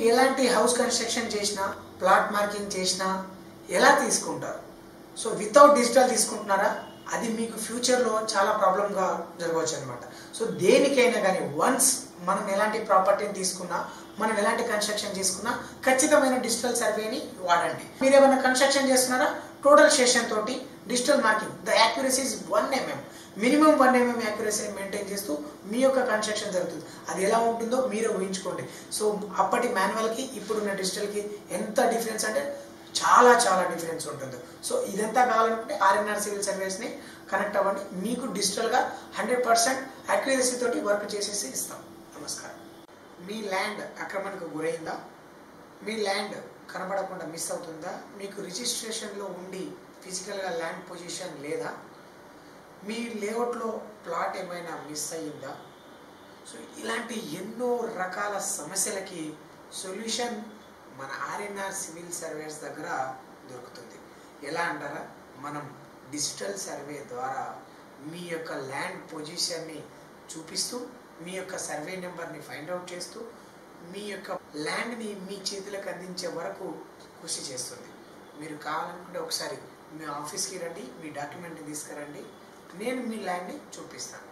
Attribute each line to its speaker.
Speaker 1: మీరు ఎలాంటి house construction చేసినా ప్లాట్ మార్కింగ్ చేసినా ఎలా తీసుకుంటారు? సో వితౌట్ డిజిటల్ తీసుకుంటున్నారా? అది మీకు ఫ్యూచర్లో చాలా ప్రాబ్లంగా జరగవచ్చు అనమాట. సో దేనికైనా కానీ వన్స్ మనం ఎలాంటి ప్రాపర్టీని తీసుకున్నా, మనం ఎలాంటి కన్స్ట్రక్షన్ చేసుకున్నా ఖచ్చితమైన డిజిటల్ సర్వేని వాడండి. మీరు ఏమైనా కన్స్ట్రక్షన్ చేస్తున్నారా, టోటల్ సెషన్ తోటి digital marking the accuracy is 1 mm, minimum 1 mm యాక్యురసీని మెయింటైన్ చేస్తూ మీ యొక్క కన్స్ట్రక్షన్ జరుగుతుంది. అది ఎలా ఉంటుందో మీరే ఊహించుకోండి. సో అప్పటి మాన్యువల్కి ఇప్పుడున్న డిజిటల్కి ఎంత డిఫరెన్స్ అంటే చాలా చాలా డిఫరెన్స్ ఉంటుంది. సో ఇదంతా కావాలనుకుంటే ఆర్ఎన్ఆర్ సివిల్ సర్వీస్ని కనెక్ట్ అవ్వండి. మీకు డిజిటల్గా 100% యాక్యురసీ తోటి వర్క్ చేసేసి ఇస్తాం. నమస్కారం. మీ ల్యాండ్ ఆక్రమణకు గురైందా? మీ ల్యాండ్ కనబడకుండా మిస్ అవుతుందా? మీకు రిజిస్ట్రేషన్లో ఉండి ఫిజికల్గా ల్యాండ్ పొజిషన్ లేదా? మీ లేఅవుట్లో ప్లాట్ ఏమైనా మిస్ అయ్యిందా? సో ఇలాంటి ఎన్నో రకాల సమస్యలకి సొల్యూషన్ మన ఆర్ఎన్ఆర్ సివిల్ సర్వేస్ దగ్గర దొరుకుతుంది. ఎలా అంటారా, మనం డిజిటల్ సర్వే ద్వారా మీ యొక్క ల్యాండ్ పొజిషన్ని చూపిస్తూ, మీ యొక్క సర్వే నెంబర్ని ఫైండ్ అవుట్ చేస్తూ, మీ యొక్క ల్యాండ్ని మీ చేతులకు అందించే వరకు కృషి చేస్తుంది. మీరు కావాలనుకుంటే ఒకసారి మీ ఆఫీస్కి రండి, మీ డాక్యుమెంట్ని తీసుకురండి, నేను మీ ల్యాండ్ని చూపిస్తాను.